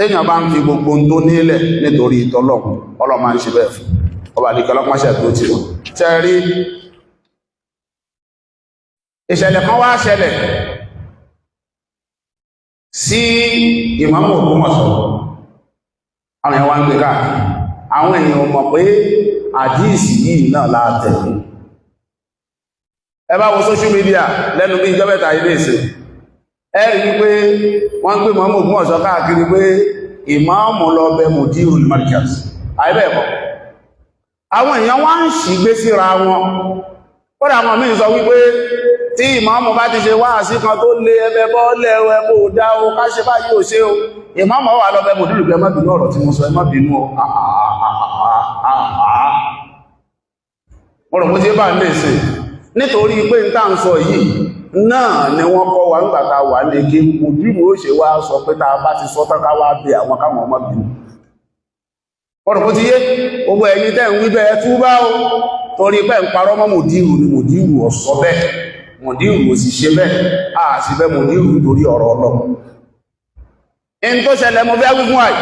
téèyàn bá ń fi gbogbo tó nílẹ̀ nítorí ìtọ́lọ́run Ọlọ́run máa ń ṣe bẹ́ẹ̀ fún ọba àdìkẹ́ ọlọ́pàáṣẹ́ tó ti wọ́n tẹ́ rí ìṣẹ̀lẹ̀ kan wá ṣẹlẹ̀ sí ìmáàmù Ògbómọ̀ṣọ́ àwọn èèyàn wá ń gbé káàkiri àwọn èèyàn mọ̀ pé àdíìsì yìí náà látẹ̀lé ẹ bá wo social media lẹ́nu bí ìjọ mẹ́ta ilé ìsìn ẹ rí pé wọ́n ń pè ìmáàmù Ògbómọ̀ṣọ́ káàkiri pé ìmáàmù lọ bẹ mudirul markaz àìbẹ̀ẹ̀kọ́ àwọn èèyàn wá ń ṣì gbé síra wọn kódà àwọn míì sọ wípé tí ìmáàmù bá ti ṣe wáàsí kan tó lé ẹbẹ bọ́ọ̀lẹ̀ ẹbọ dá o ká ṣe báyìí ò ṣe o ìmáàmù wà lọ bẹ mudirul pé ẹ má bínú ọ̀rọ̀ tí mo sọ ẹ má bínú o ọ̀rọ̀ mo ti bá lè ṣe nítorí pé n tá ń sọ yìí náà ni wọ́n kọ́ wa nígbàtà wà ní kí mudirul ó ṣe wá sọ pé tá a bá ti sọ tán ká wá bẹ àwọn káwọn ọmọ bínú ọ̀rọ̀ mo ti yé gbogbo ẹ̀yin tẹ́ ń wí bẹ́ẹ̀ túbá o torí pé ń parọ́ mọ́ mudirul ni mudirul ó sọ bẹ́ẹ̀ mudirul ó sì ṣe bẹ́ẹ̀ a sì bẹ́ mudirul torí ọ̀rọ̀ Ọlọ́run in tó ṣẹlẹ̀ mo fẹ́ wífún àì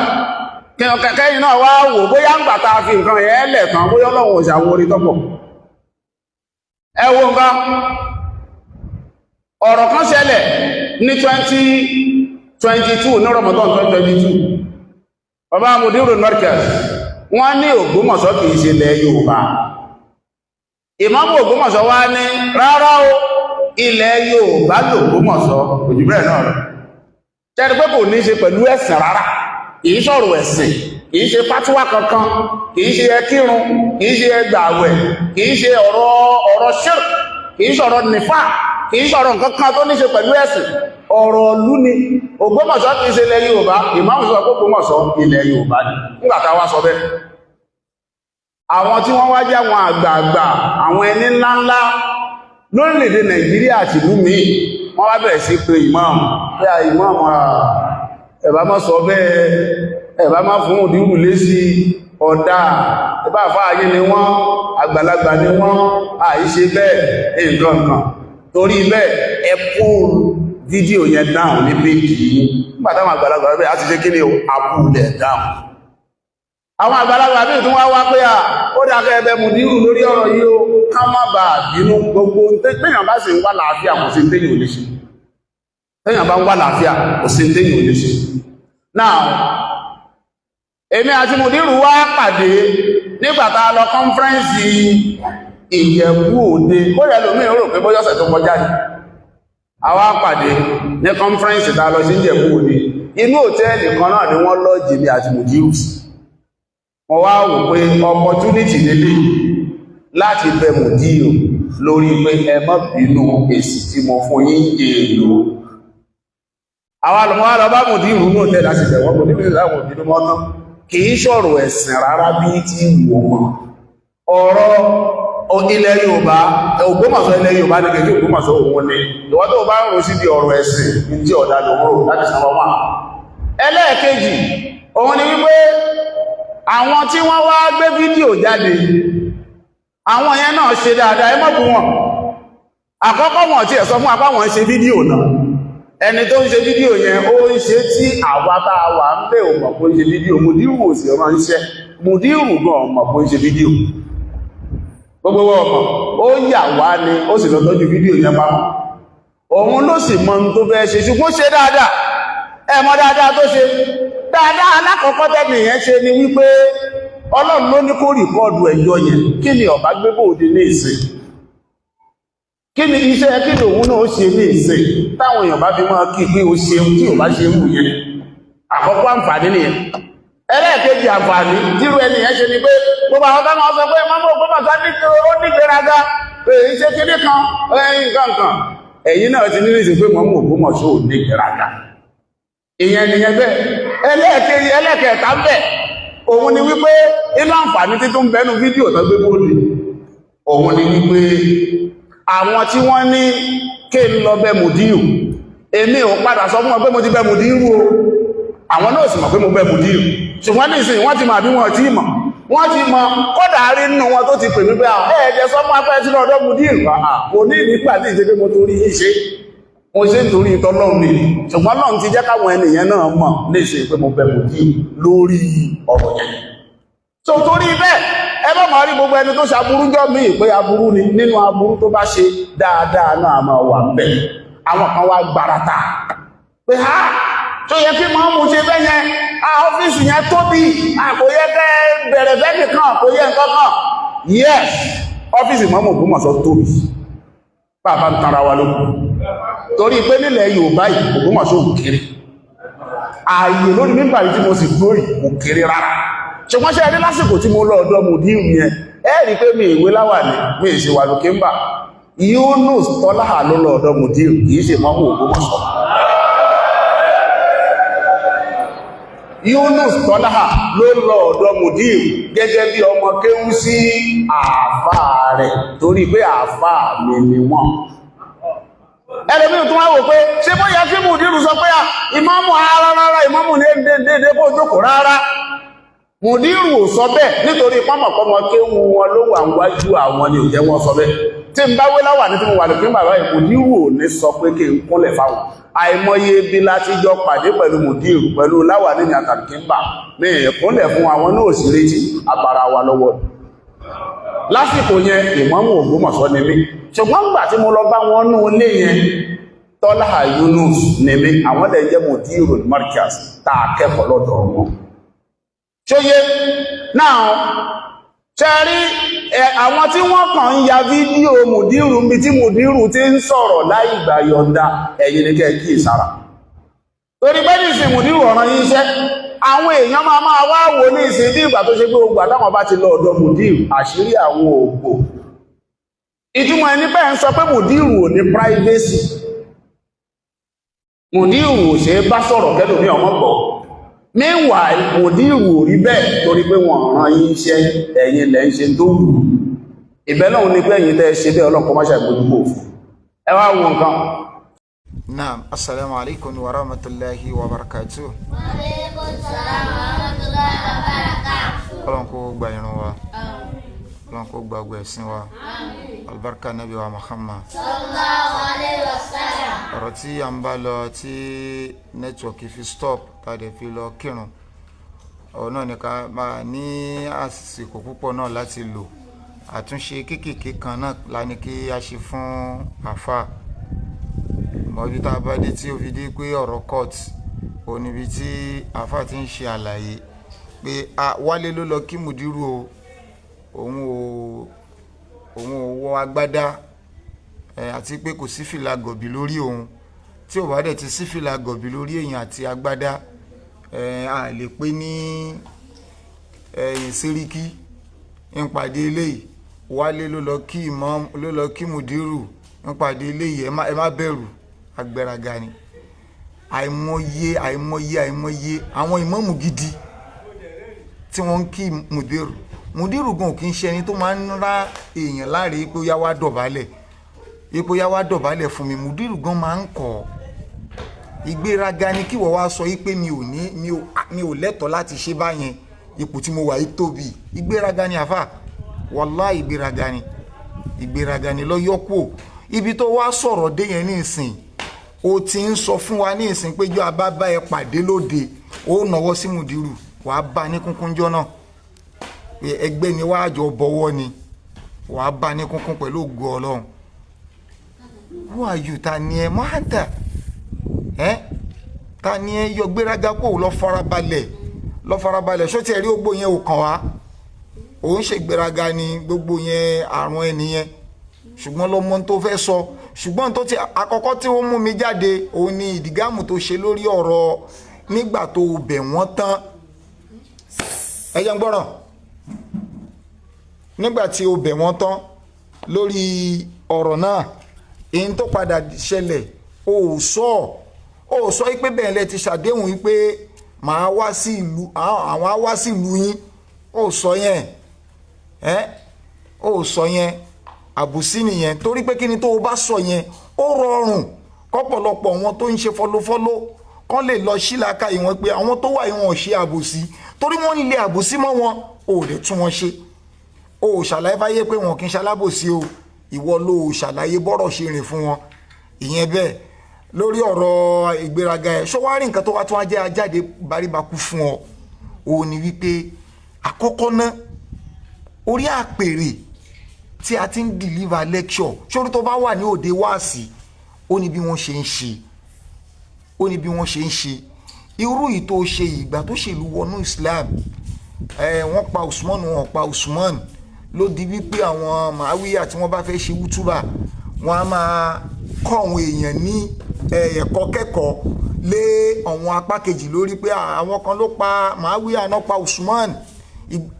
kí kẹ́kẹ́yìn náà wá wò bóyá ń gbàtà fi nǹkan yẹn lẹ̀ kan bóyá Ọlọ́run ò ṣàwọn orí tọ́pọ̀ ẹ wo nǹkan ọ̀rọ̀ kan ṣẹlẹ̀ ní 2022 ní Ramadan 2022 bàbá mudirul markaz wọ́n ní Ògbómọ̀ṣọ́ kìí ṣe ilẹ̀ Yorùbá ìmáàmù Ògbómọ̀ṣọ́ wá ní rárá o ilẹ̀ Yorùbá l'Ògbómọ̀ṣọ́ òjì bẹ́ẹ̀ náà rẹ̀ tẹ́rí pé kò ní ṣe pẹ̀lú ẹ̀sìn rárá kìí sọ̀rọ̀ ẹ̀sìn kìí ṣe fátúwà kankan kìí ṣe ẹkírun kìí ṣe ẹgbààwẹ̀ kìí ṣe ọ̀rọ̀ ṣírk kìí sọ̀rọ̀ nífà kìí sọ̀rọ̀ nǹkan kan tó ní ṣe pẹ̀lú ẹ̀sìn ọ̀rọ̀ ìlú ni Ògbómọ̀ṣọ́ kìí ṣe ilẹ̀ Yorùbá ìmáàmù sọ pé Ògbómọ̀ṣọ́ ilẹ̀ Yorùbá ni nígbàtà wá sọ bẹ́ẹ̀ àwọn tí wọ́n wá jẹ́ àwọn àgbààgbà àwọn ẹni ńláńlá lórílẹ̀-èdè Nàìjíríà àti ìlú míì wọ́n wá bẹ̀rẹ̀ sí pé ìmáàmù pé ìmáàmù ẹ̀bá má sọ bẹ́ẹ̀ ẹ̀bá má fún òdíwù lé sí ọ̀dá ẹ̀bá fáyé ni wọ́n àgbàlagbà ni wọ́n àìṣe bẹ́ẹ̀ nǹkan torí bẹ́ẹ̀ ẹ pull fídíò yẹn down ní péjì yìí nígbàtàwọn àgbàlagbà bẹ́ẹ̀ á ti ṣe kí ni àpùlẹ̀ down àwọn àgbàlagbà bí ìtún wá wá pé ó dákẹ́ ẹbẹ mùdírù lórí ọ̀rọ̀ yìí ó ká má bà bínú gbogbo téèyàn bá sì ń wá làáfíà kò sí téèyàn ò lè ṣe téèyàn bá ń wá làáfíà kò sí téèyàn ò lè ṣe now èmi àti mùdírù wá pàdé nígbàtà lọ kọ́nfẹ́rẹ́nsì Ìjẹ̀bú Òde ó yẹ lómi ó rò pé bóyọ́sẹ̀ tó kọjá yìí àwa pàdé ní kọ́nfẹ́rẹ́nsì tá lọ sí Ìjẹ̀bú Òde inú òtẹ́ẹ̀lì kan náà ni wọ́n lọ́ọ̀jì mi àti mùdírù wọ́n wá wò pé opportunity lélẹ̀ láti bẹ mùdírù lórí pé ẹ má bínú èsì tí mo fún yín èèlò àwọn alùmọ́ lọ bá mùdírù ní òtẹ́ láti bẹ̀wọ́n kò níbi ìlàwọ̀ ìbínú mọ́ná kìí ṣọ̀rọ̀ ẹ̀sìn rárá bí tí wọ́n ọ̀rọ̀ ilẹ̀ Yorùbá Ògbómọ̀ṣọ́ ilẹ̀ Yorùbá ní kejì Ògbómọ̀ṣọ́ òun ni ìwọ́n tó bá ń rò sí di ọ̀rọ̀ ẹ̀sìn ní tí ọ̀dá lòun rò láti sanwó wà ẹlẹ́ẹ̀kejì òun ni wípé àwọn tí wọ́n wá gbé fídíò jáde àwọn yẹn náà ṣe dáadáa ẹ má bú wọn àkọ́kọ́ wọn tí ẹ̀ sọ fún apá wọn ṣe fídíò náà ẹni tó ń ṣe fídíò yẹn ó ń ṣe tí àwa tá a wà ń bẹ̀ ò mọ̀ pé ń ṣe fídíò mùdírù ò sì ránṣẹ́ mùdírù gan mọ̀ pé ń ṣe fídíò gbogbo ọmọ ó yà wá ni ó sì lọ tọ́jú fídíò yẹn pamọ́ òun ló sì mọ ohun tó fẹ́ ṣe ṣùgbọ́n ṣe dáadáa ẹ mọ̀ dáadáa tó ṣe dáadáa alákọ̀ọ́kọ́ tẹ́lẹ̀ yẹn ṣe ni wípé Ọlọ́run ló ní kó rìkọ́ọ̀dù ẹjọ́ yẹn kí ni ọba gbé bóòdì ní ìsìn kí ni iṣẹ́ kí lòun náà ṣe ní ìsìn táwọn èèyàn bá fi máa kí pé ó ṣeun tí ò bá ṣe mú yẹn àkọ́kọ́ àǹfààní nìyẹn ẹlẹ́ẹ̀kejì àǹfààní tírú ẹni yẹn ṣe ni pé gbogbo àwọn táwọn sọ pé mọ́mọ́ Ògbómọ̀ṣọ́ ó ní gbéraga iṣẹ́ kíní kan nǹkan ẹ̀yìn náà ti nílé ìsìn pé mọ́mọ́ Ògbómọ̀ṣọ́ ò ní gbéraga ìyẹn nìyẹn bẹ́ẹ̀ ẹlẹ́ẹ̀kẹta bẹ́ẹ̀ òun ni wípé inú àǹfààní títún bẹ́nu fídíò tó gbé bóòdì òun ni wípé àwọn tí wọ́n ní kí n lọ bẹ mùdírù èmi ò padà sọ fún wọn pé mo ti bẹ mùdírù o àwọn náà sì mọ̀ pé mo bẹ mùdírù ṣùgbọ́n ní ìsìn wọ́n ti mọ̀ àbí wọn tí mọ̀ wọ́n ti mọ̀ kódà rí nínú wọn tó ti pè mí pé ẹ̀ẹ́dẹ̀ sọ fún apẹ́ sínú ọ̀dọ́ mùdírù kò ní nípa tí ìṣe pé mo torí yìí ṣe mo ṣe nítorí ìtọ́lọ́run ni ṣùgbọ́n náà ti jẹ́ káwọn ènìyàn náà mọ̀ léṣe pé mo bẹ̀rù kí lórí ọ̀rọ̀ yẹn so torí bẹ́ẹ̀ ẹ bá máa rí gbogbo ẹni tó ṣàbúrú jọ mí pé aburú ni nínú aburú tó bá ṣe dáadáa náà máa wà ń bẹ̀ àwọn kan wá gbarata pé ha tó yẹ kí máa mú ṣe bẹ́ẹ̀ yẹn ọ́fíìsì yẹn tóbi kò yẹ kẹ́ bẹ̀rẹ̀ fẹ́ nìkan kò yẹ nǹkan kan yes ọ́fíìsì mọ́mọ́ Ògbómọ̀ṣọ́ tóbi bàbá ń tanra wa lókun torí pé nílẹ̀ Yorùbá yìí Ògbómọ̀ṣọ́ ò kéré ààyè lórí Mimbar tí mo sì gbórí kò kéré rárá ṣùgbọ́n ṣe rí lásìkò tí mo lọ ọ̀dọ̀ mùdírù yẹn ẹ rí pé mi ìwé láwà ní mi ìṣe wà lókè ń bà Yunusa Toliha ló lọ ọ̀dọ̀ mùdírù kìí ṣe mọ́mọ́ Ògbómọ̀ṣọ́ Yunusa Toliha ló lọ ọ̀dọ̀ mùdírù gẹ́gẹ́ bí ọmọ kéwú sí àáfàá rẹ̀ torí pé àáfàá mi ni wọ́n ẹlẹ́mí tó wá wò pé ṣé bó yẹ kí mùdírù sọ pé ìmáàmù rárá ìmáàmù ní dédé kó jókòó rárá mùdírù ò sọ bẹ́ẹ̀ nítorí pámọ̀kọ́mọ kéwú wọn ló wà wájú àwọn ni ò jẹ́ wọ́n sọ bẹ́ẹ̀ tí ń bá wé láwà ní tí mo wà lókè ń bàbá mùdírù ò ní sọ pé kí n kúnlẹ̀ fáwọn àìmọye bí láti jọ pàdé pẹ̀lú mùdírù pẹ̀lú láwà ní àtàkì ń bà ní ìkúnlẹ̀ fún àwọn náà sì retí àbára wa lọ́wọ́ lásìkò yẹn ìmáàmù Ògbómọ̀ṣọ́ ni mí ṣùgbọ́n gbà tí mo lọ bá wọn nú ilé yẹn Toliha Yunusa ni mí àwọn dẹ̀ jẹ́ mùdírù markaz tá a kẹ́kọ̀ọ́ lọ́dọ̀ wọn ṣóyé náà ṣẹ́rí àwọn tí wọ́n kàn ń ya fídíò mùdírù bí tí mùdírù ti ń sọ̀rọ̀ láì gbà yọ̀ǹda ẹ̀yin ní kẹ́ẹ̀kì ìsára torí pé ní ìsìn mùdírù ọ̀ràn yìí iṣẹ́ àwọn èèyàn máa wá wò ní ìsìn bí ìgbà tó ṣe pé ogun àtàwọn bá ti lọ ọ̀dọ̀ mùdírù àṣírí àwọn ògbò ìtumọ̀ ẹni bẹ́ẹ̀ ń sọ pé mùdírù ò ní privacy mùdírù ò ṣe é bá sọ̀rọ̀ kẹ́lò ní ọmọ gbọ́ meanwhile mùdírù ò rí bẹ́ẹ̀ torí pé wọ́n rán yín iṣẹ́ ẹ̀yin lẹ́ ń ṣe tó wù ìbẹ́ náà ní pé ẹ̀yin tẹ́ ṣe bẹ́ẹ̀ ọlọ́pọ̀ máṣà ìgbójúgbò fún ẹ wá wo nǹkan. Naam, assalamu alaikum wa rahmatullahi wa barakatuh. Wa alaikum salam wa rahmatullahi wa barakatuh. Ọlọ́run kó gba ìrun wa. Ọlọ́run kó gba ọgbà ẹ̀sìn wa. Albarka Nabi wa Muhammad. Sallallahu alaihi wasallam. Ọ̀rọ̀ tí a ń bá lọ tí nẹ́tíwọ̀kì fi stop tàdé fi lọ kírun. Ọ̀rọ̀ náà ní ká máa ní àsìkò púpọ̀ náà láti lò. Àtúnṣe kéékèèké kan náà la ní kí a ṣe fún àfáà. Mọ̀bí tá a bá dé tí ó fi dé pé ọ̀rọ̀ court ò níbi tí àfáà ti ń ṣe àlàyé pé wálé ló lọ kí mùdírù o òun ò wọ agbádá àti pé kò sí fìlà gọ̀bì lórí òun tí ò bá dẹ̀ ti sí fìlà gọ̀bì lórí èèyàn àti agbádá a lè pé ní sẹ́ríkí ń pàdé eléyìí wálé ló lọ kí mùdírù ń pàdé eléyìí ẹ má bẹ̀rù agbéraga ni àìmọye àwọn ìmáàmù gidi tí wọ́n ń kí mùdírù gan kì í ṣe ẹni tó máa ń rá èèyàn láre ipò yá wá dọ̀bálẹ̀ fún mi mùdírù gan máa ń kọ̀ ìgbéraga ni kí wọ́n wá sọ pé mi ò lẹ́tọ̀ọ́ láti ṣe báyẹn ipò tí mo wà yìí tóbi ìgbéraga ni àfà wàláhì ìgbéraga ni lọ́yọ́kù ibi tó wá sọ̀rọ̀ dé yẹn ní ìsìn o ti ń sọ fún wa ní ìsìn péjọ àbábá ẹ pàdé lóde ó nàwọ́ sí mùdírù wàá bá ní kúnkúnjọ́ náà pé ẹgbẹ́ ni wàá jọ bọ̀wọ́ ni wàá bá ní kúnkún pẹ̀lú ògo Ọlọ́run who are you ta ni ẹ mọ́hàntà ta ni ẹ yọ gbéraga kó lọ farabalẹ̀ ṣó tiẹ̀ rí gbogbo yẹn ò kàn wá òun ṣe gbéraga ni gbogbo yẹn àrùn ẹnìyẹn ṣùgbọ́n lọ́mọ tó fẹ́ sọ ṣùgbọ́n tó ti àkọ́kọ́ tí ó mú mi jáde òun ni ìdígámù tó ṣe lórí ọ̀rọ̀ nígbà tó bẹ̀ wọ́n tán ẹjẹ́ ń gbọ́ràn nígbà tí ó bẹ̀ wọ́n tán lórí ọ̀rọ̀ náà èyí tó padà ṣẹlẹ̀ ó sọ pé bẹ́ẹ̀ lẹ ti ṣàdéhùn wípé màá wá sí ìlú àwọn á wá sí ìlú yín ó sọ yẹn àbùsí nìyẹn torí pé kí ni tó o bá sọ yẹn ó rọrùn kọ́pọ̀lọpọ̀ wọn tó ń ṣe fọlọ́fọlọ́ kán lè lọ sílaka ìwọ̀n pé àwọn tó wà ìwọ̀n ṣe àbùsí torí wọ́n ń lé àbùsí mọ́ wọn ò lè tún wọn ṣe ó ṣàlàyé fáyé pé wọn kì í ṣalábòsí o ìwọ ló ṣàlàyé bọ́rọ̀ ṣe rìn fún wọn ìyẹn bẹ́ẹ̀ lórí ọ̀rọ̀ ìgbéraga ẹ̀ ṣó wá rí nǹkan tó wá tún ajẹ́ ajáde báríbakú fún ọ òun ni wípé àkọ́kọ́ náà orí àpèrè tí a ti ń deliver lecture ṣórí tó bá wà ní òde wáàsí ó ní bí wọ́n ṣe ń ṣe irú yìí tó ṣe ìgbà tó ṣèlú wọnú Islam wọ́n pa Usman wọ́n pa Usman ló di wípé àwọn Màáwíyà tí wọ́n bá fẹ́ ṣe wútúbà wọ́n á máa kọ́ àwọn èèyàn ní ẹ̀kọ́ kẹ́kọ̀ọ́ lé àwọn apá kejì lórí pé àwọn kan ló pa Màáwíyà náà pa Usman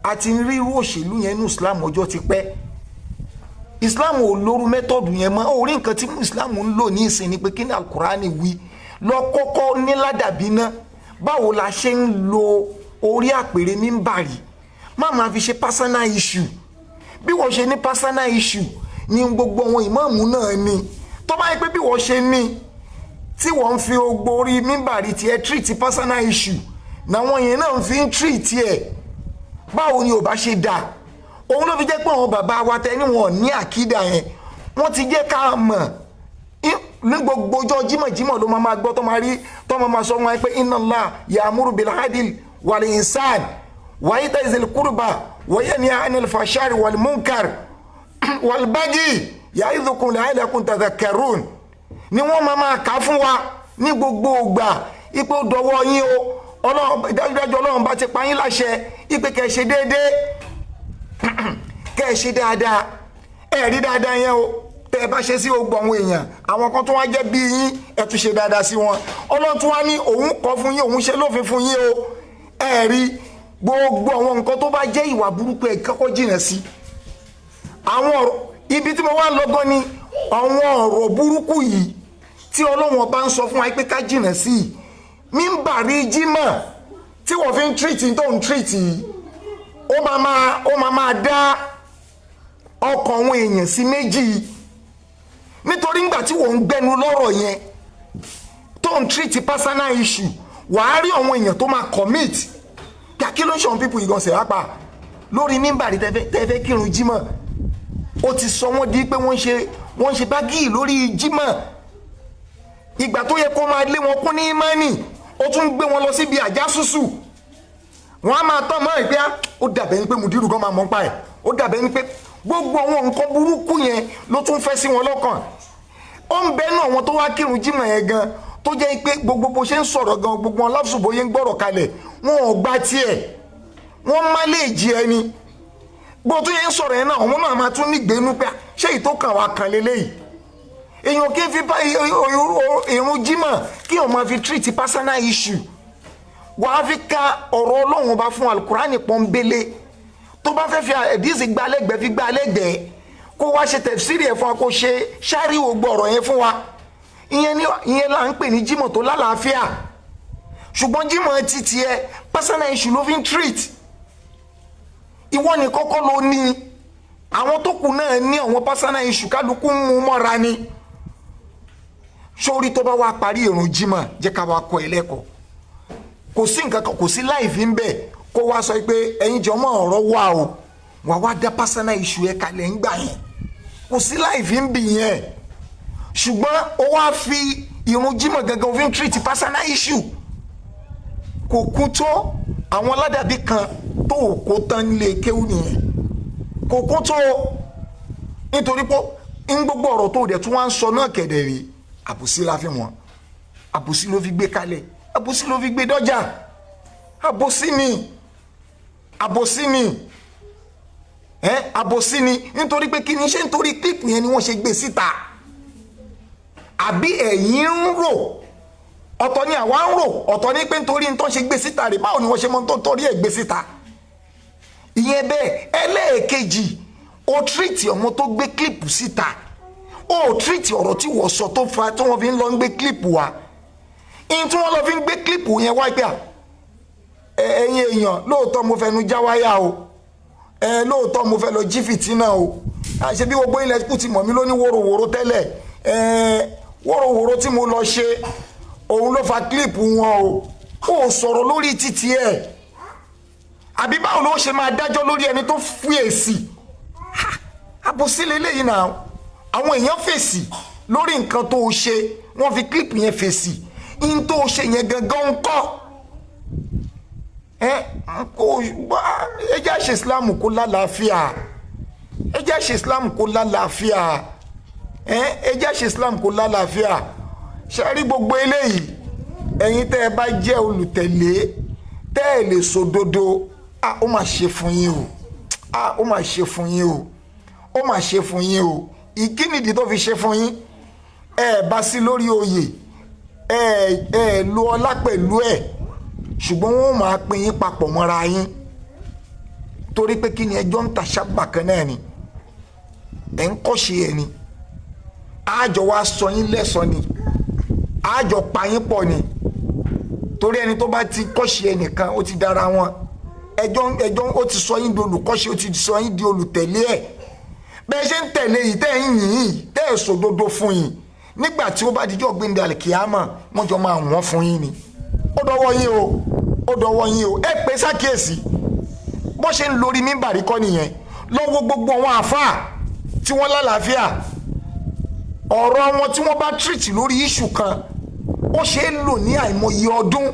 àti rí irú òṣèlú yẹn ní Islam ọjọ́ ti pẹ́ Islam ò lóru mẹ́tọ̀dù yẹn mọ́ orí nǹkan tí Islam ń lò ní ìsìn ni pé kí ni Al-Qur'ani wí lọ kọ́kọ́ ní ládàbí náà báwo la ṣe ń lo orí àpèrè mímbàrí má máa fi ṣe personal issue bí wọ́n ṣe ní personal issue ní gbogbo àwọn ìmáàmù náà ni tó bá yẹ pé bí wọ́n ṣe ní tí wọ́n ń fi ogbó orí mímbàrí tiẹ̀ treat personal issue náwọn yẹn náà fi ń treat ẹ̀ báwo ni ò bá ṣe dà òun ló fi jẹ́ pé àwọn bàbá wa tẹ́ ní wọn ní àkídà yẹn wọ́n ti jẹ́ ká mọ̀ ní gbogbo ọjọ́ jímọ̀jímọ̀ ló máa gbọ́ tó máa rí tó máa sọ wọn pé inna Allah ya'muru bil adl wal ihsan wa ita'i zil qurba wa yanha 'anil fahsha'i wal munkar wal baghi ya'idhukum la'allakum tadhakkarun ni wọ́n máa kà fún wa ní gbogbo ìgbà ipe ó dọwọ́ yín o Ọlọ́run dájúdájú Ọlọ́run bá ti pa yín láṣẹ ipe kẹ́ ṣe déédéé kẹ́ ṣe dáadáa rí dáadáa yẹn o tẹ́ bá ṣe sí ogbò àwọn èèyàn àwọn kan tó wá jẹ́ bí yín ẹ tún ṣe dáadáa sí wọn Ọlọ́run tún wá ní òun kọ́ fún yín òun ṣe lófin fún yín o rí gbogbo àwọn nǹkan tó bá jẹ́ ìwà burúkú ẹ kọ́kọ́ jìnà sí àwọn ọ̀rọ̀ ibi tí mo wá lọ́gán ni àwọn ọ̀rọ̀ burúkú yìí tí Ọlọ́run ọba ń sọ fún wa pé ká jìnà sí mímbàrí jímọ̀ tí wọ́n fi ń tírìtì tó ń tírìtì ó máa dá ọkàn àwọn èèyàn sí méjì nítorí ńgbà tí wọ́n ń gbẹnu lọ́rọ̀ yẹn tó ń treat personal issue wàá rí àwọn èèyàn tó máa commit kí ló ń ṣe àwọn people ìgbọ̀nsẹ̀ rápá lórí mímbàrí tẹ́fẹ́ kírun jímọ̀ ó ti sọ wọ́n di pé wọ́n ṣe bágì lórí jímọ̀ ìgbà tó yẹ kó máa lé wọn kún ní ìmánì ó tún gbé wọn lọ síbi àjásùsù wọ́n á máa tọ́ mọ́ ìpé ó dàbẹ̀ ní pé mùdírù gan máa mọ́ pa ẹ̀ ó dàbẹ̀ ní pé gbogbo àwọn nǹkan burúkú yẹn ló tún fẹ́ sí wọn lọ́kàn ó ń bẹ́nu àwọn tó wá kírun jímọ̀ yẹn gan tó jẹ́ pé gbogbo bó ṣe ń sọ̀rọ̀ gan gbogbo wọn láfùsùbò yẹn ń gbọ́rọ̀ kalẹ̀ wọn ò gba tiẹ̀ wọ́n má lè jí ẹni gbogbo tó yẹn ń sọ̀rọ̀ yẹn náà àwọn náà máa tún nígbénú pé ṣé ìtókàn wa kan lélẹ́yìí èèyàn kí n fi irun jímọ̀ kí wọ́n máa fi treat personal issue wàá fi ka ọ̀rọ̀ Ọlọ́run bá fún Al-Qur'ani pọ́nbélé tó bá fẹ́ fi ẹ̀dísì gbálẹ́gbẹ̀ẹ́ fi gbálẹ́gbẹ̀ẹ́ kó wá ṣe tẹ̀fsírì ẹ̀ fún wa kó ṣe ṣáríwò gbọ́ ọ̀rọ̀ yẹn fún wa ìyẹn là ń pè ní jímọ̀ tó lálàáfíà ṣùgbọ́n jímọ̀ títí ẹ personal issue ló fi ń treat ìwọ ní kọ́kọ́ ló ní àwọn tó kù náà ní àwọn personal issue kálukú ń mú mọ́ra ni sórí tó bá wá parí ìrun jímọ̀ jẹ́ ká wá kọ́ ẹlẹ́kọ̀ọ́ kò sí nǹkan kan kò sí láìfí ń bẹ̀ kó wá sọ pé ẹ̀yin jọmọ́ ọ̀rọ̀ wà o wà wá dá personal issue ẹ̀ kalẹ̀ ń gbà yẹn kò sí láìfí ń bì yẹn ṣùgbọ́n ó wá fi ìrun jímọ̀ gangan fi ń treat personal issue kò kún tó àwọn aládàbí kan tó kó tán nílé kéwù nìyẹn kò kún tó nítorí pé ń gbogbo ọ̀rọ̀ tó dẹ̀ tún wá ń sọ náà kẹ̀dẹ̀ rí àbùsí la fi wọn àbùsí ló fi gbé kalẹ̀ àbòsí ló fi gbé dọ́jà àbòsí ni nítorí pé kí ni ṣe nítorí kílípù yẹn ni wọ́n ṣe gbé síta àbí ẹ̀yin ń rò ọ̀tọ̀ ni àwa ń rò ọ̀tọ̀ ni pé nítorí tó ṣe gbé síta rẹ̀ báwo ni wọ́n ṣe mọ́ tó torí ẹ̀ gbé síta ìyẹn bẹ́ẹ̀ ẹlẹ́ẹ̀kejì ó tírìtì ọmọ tó gbé kílípù síta ó tírìtì ọ̀rọ̀ tí wọ́n sọ tó fa tí wọ́n fi ń lọ ń gbé kílípù wa in tí wọ́n lọ fi ń gbé kílípù yẹn wá pé ẹ̀yin èèyàn lóòótọ́ mo fẹ́ nu já wáyà o lóòótọ́ mo fẹ́ lọ jí fìtínà o àṣẹ bí gbogbo ilẹ̀ kù ti mọ̀ mí lóní wòròwòrò tẹ́lẹ̀ wòròwòrò tí mo lọ ṣe òun ló fa kílípù wọn o ó sọ̀rọ̀ lórí títí ẹ̀ àbí báwo ló ṣe máa dájọ́ lórí ẹni tó fi èsì àbòsí lélẹ́yìn náà àwọn èèyàn fèsì lórí nǹkan tó ṣe wọ́n fi clip yẹn fèsì in tó ṣe yẹn gangan ń kọ́ ẹ jẹ́ ṣe Islam kó lálàáfíà ẹ jẹ́ ṣe Islam kó lálàáfíà ẹ jẹ́ ṣe Islam kó lálàáfíà ṣe rí gbogbo eléyìí ẹ̀yin tẹ́ ẹ bá jẹ́ olùtẹ̀lé tẹ́ ẹ lè sòdodo ó mà ṣe fún yín o ó mà ṣe fún yín o ó mà ṣe fún yín o ìkínìdí tó fi ṣe fún yín bá sí lórí oyè lo ọlá pẹ̀lú ṣùgbọ́n wọ́n máa pín yín papọ̀ mọ́ra yín torí pé kí ni ẹjọ́ ń ta ṣábà kan náà ni ẹ̀ ń kọ́ṣe ẹ̀ ni àjọ wa sọ yín lẹ́sọ̀ ni àjọ pa yín pọ̀ ni torí ẹni tó bá ti kọ́ṣe ẹnìkan ó ti dára wọn ẹjọ́ ó ti sọ yín di olùkọ́ṣe ó ti sọ yín di olùtẹ̀lé ẹ̀ bẹ́ẹ̀ ṣe ń tẹ̀lé yìí tẹ́ ń yìn yìí tẹ́ ẹ̀ sòdodo fún yín nígbà tí ó bá dijọ́ gbẹ̀ndẹ̀ àlìkìyàmọ̀ wọ́n jọ máa wọ́n fún yín ni ó dọwọ́ yín o ó dọwọ́ yín o ẹ pé sákìyèsí bó ṣe ń lórí mímbàrí kọ́ nìyẹn lọ́wọ́ gbogbo àwọn àfáà tí wọ́n lálàáfíà ọ̀rọ̀ wọn tí wọ́n bá tírìtì lórí iṣu kan ó ṣe é lò ní àìmọye ọdún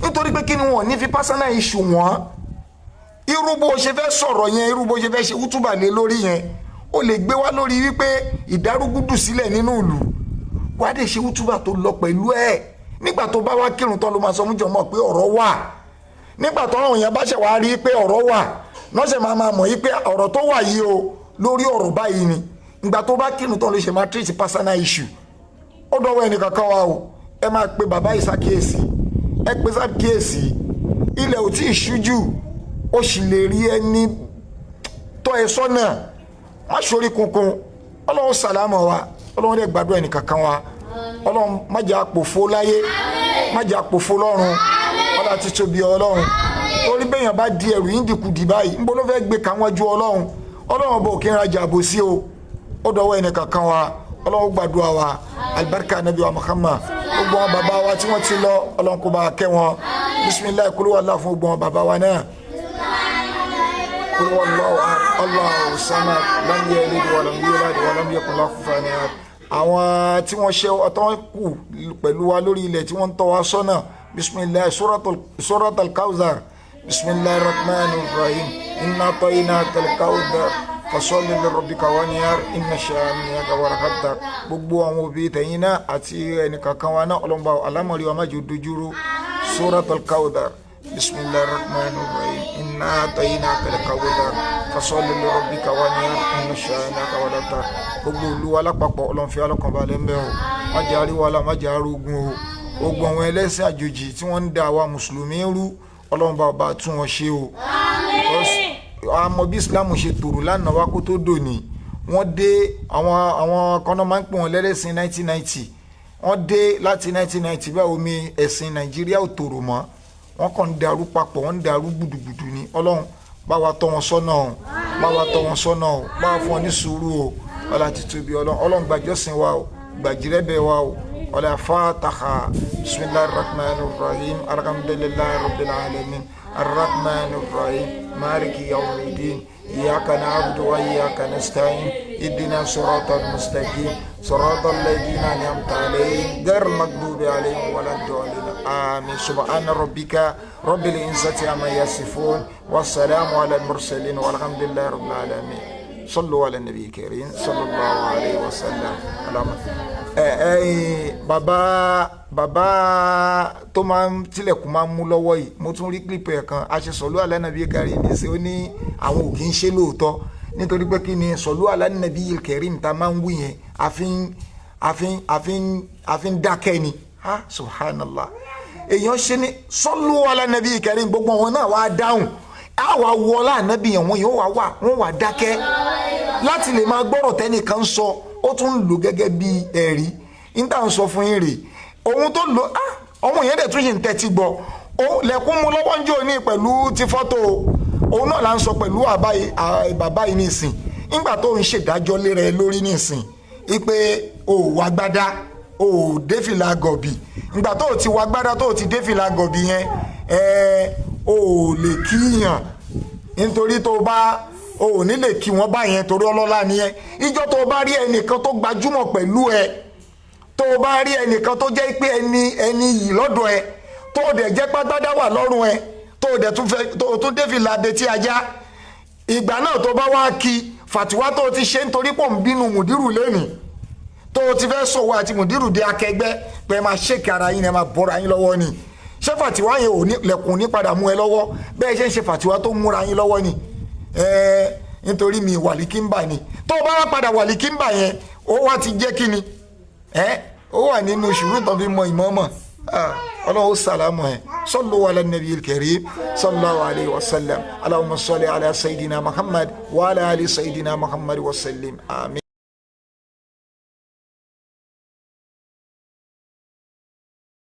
nítorí pé kí ni wọn ní fi pásánà iṣu wọn irú bó ṣe fẹ́ sọ̀rọ̀ yẹn irú bó ṣe fẹ́ ṣe útúbà lé lórí yẹn ó lè gbé wá lórí wípé ìdárúgúdù sílẹ̀ nínú ìlú wàá dé ṣe útúbà tó lọ pẹ̀lú ẹ̀ nígbà tó bá wá kírun tán ló máa sọ fún jọmọ pé ọ̀rọ̀ wà nígbà tó àwọn èèyàn bá ṣe wá rí pé ọ̀rọ̀ wà wọ́n ṣe máa mọ̀ yí pé ọ̀rọ̀ tó wà yìí o lórí ọ̀rọ̀ báyìí ni ìgbà tó bá kírun tán ló ṣe máa treat personal issue ó dọ̀wọ́ ẹnì kankan wa o ẹ máa pe bàbá yìí ṣàkíyèsí ẹ pe ṣàkíyèsí ilẹ̀ ò tí ì ṣújù ó sì lè rí ẹni tọ́ ẹ sọ́nà má ṣorí kunkun ọlọ́run sàlámọ̀ wa ọlọ́run dẹ̀ gbàdúrà ẹnì kankan wa ọlọ́run má jẹ́ àpòfó láyé má jẹ́ àpòfó lọ́run ọlá ti tóbi ọlọ́run torí bẹ́yàn bá di ẹrù yín dìkù dì báyìí ń bọ́ ló fẹ́ gbé káwájú ọlọ́run ọlọ́run bò kí n rajà àbò sí o ó dọ̀wọ́ ẹnì kankan wa ọlọ́run gbàdúrà wa alibarika nabi wa Muhammad gbogbo wọn bàbá wa tí wọ́n ti lọ ọlọ́run kó bá kẹ́ wọn bisimilayi kúlú wàllá fún gbogbo wọn bàbá wa náà kúlú wàllá Allahu samad lam yalid wa lam yulad wa lam yakun lahu kufuwan ahad àwọn tí wọ́n ṣe ọ̀tọ́ kù pẹ̀lú wa lórí ilẹ̀ tí wọ́n ń tọ́ wa sọ́nà bisimilayi suratul kawthar bisimilayi rahmanir rahim inna a'tainakal kawthar fasolli li rabbika wanhar inna shani'aka huwal abtar gbogbo àwọn òbí tẹ̀yìn náà àti ẹnìkankan wa náà ọlọ́mọba alámọ̀rí wa má jẹ́ dojúrú suratul kawthar bisimilayi rahmanir rahim inna a'tainakal kawthar fasolli li rabbika wanhar inna shani'aka huwal abtar gbogbo olúwa lápapọ̀ ọlọ́nfẹ́ alọ́kànbalẹ̀ ń bẹ̀ o má jẹ́ àríwá má jẹ́ arógun o gbogbo àwọn ẹlẹ́sìn àjòjì tí wọ́n ń da àwa mùsùlùmí rú ọlọ́run bá tún wọn ṣe o àmọ́ bí islam ṣe tòrò lánàá wá kó tó dòní wọ́n dé àwọn kan náà máa ń pè wọ́n lẹ́lẹ́sìn 1990 wọ́n dé láti 1990 báwo mi ẹ̀sìn nàìjíríà ò tòrò mọ́ wọ́n kàn ń darú papọ̀ wọ́n ń darú gbùdùgbùdù ni ọlọ́run bá wa tọ́ wọn sọ́nà o bá wa tọ́ wọn sọ́nà o bá wa fún wọn ní sùúrù o ọlá ti tóbi ọlọ́run gbàjọ́sìn wa o gbàjírẹ́bẹ̀ wa o ọlá fataha bismillahir rahmanir rahim alhamdulillahi rabbil alamin arrahmanir rahim maliki yawmiddin iyyaka na'budu wa iyyaka nasta'in ihdina siratal mustaqim siratal ladzina an'amta alayhim ghayril maghdubi alayhim waladdallin amin subhana rabbika rabbil izzati amma yasifun wassalamu alal mursalin walhamdulillahi rabbil alamin صلوا على النبي الكريم صلى الله عليه وسلم bàbá tó máa ń tilẹ̀kùn máa ń mú lọ́wọ́ yìí mo tún rí clip ẹ̀ kan a ṣe sọ̀lú alẹ́ nàbí kẹrin ní ṣe ó ní àwọn ò kì í ṣe lóòótọ́ nítorí pé kí ni sọ̀lú alẹ́ nàbí kẹrin ta máa ń wí yẹn àfi ń dákẹ́ ni ha subhanallah èèyàn ṣe ní sọ̀lú alẹ́ nàbí kẹrin gbogbo wọn náà wàá dáhùn àwa wọlá ànábì yẹn wọn yóò wà dákẹ́ láti lè máa gbọ́rọ̀ tẹ́nìkan sọ ó tún lò gẹ́gẹ́ bí ẹ̀rí níta ń sọ fún yín rè ohun tó lò ọmọ yẹn dẹ̀ tún ṣe ń tẹ́tí gbọ́ lẹ́kún mú lọ́wọ́ ń jò ní pẹ̀lú ti fọ́tò òun náà là ń sọ pẹ̀lú bàbá yìí nìsín nígbà tó ń ṣèdájọ́ lérè lórí nìsín wípé o wà gbádá o défìlà gọ̀bì nígbà tó ti wà gbádá tó ti défìlà gọ̀bì yẹn o lè kíyàn nítorí tó bá o ní lè kí wọn bá yẹn torí ọlọ́lá nìyẹn ìjọ tó bá rí ẹnìkan tó gbajúmọ̀ pẹ̀lú ẹ tó o bá rí ẹnìkan tó jẹ́ pé ẹni yìí lọ́dọ̀ ẹ tó o dẹ̀ jẹ́ pátápátá wà lọ́rùn ẹ tó o dẹ̀ tún dé fìlà abetí ajá ìgbà náà tó bá wá kí fàtiwá tó o ti ṣe nítorí pò ń bínú mùdírù lẹ́nìí tó o ti fẹ́ sọ̀wọ́ àti mùdírù di akẹgbẹ́ pé máa ṣèkì ara yín ẹ máa bọ́ra yín lọ́wọ́ ni ṣé fàtiwá yẹn ò ní lẹ̀kùn ní padà mú ẹ lọ́wọ́ bẹ́ẹ̀ ṣe ń ṣe fàtiwá tó múra yín lọ́wọ́ ni nítorí mi wàlíkímbà ni tó o bá wá padà wàlíkímbà yẹn ó wá ti jẹ́ kí ni ó wà nínú ṣùgbọ́n tó fi mọ ìmọ̀ọ́mọ̀ ọlọ́run sàlámù ẹ̀ sallu ala nabiyil karim sallallahu alayhi wa sallam allahumma salli ala sayidina muhammad wa ala ali sayidina muhammad wa sallim amin.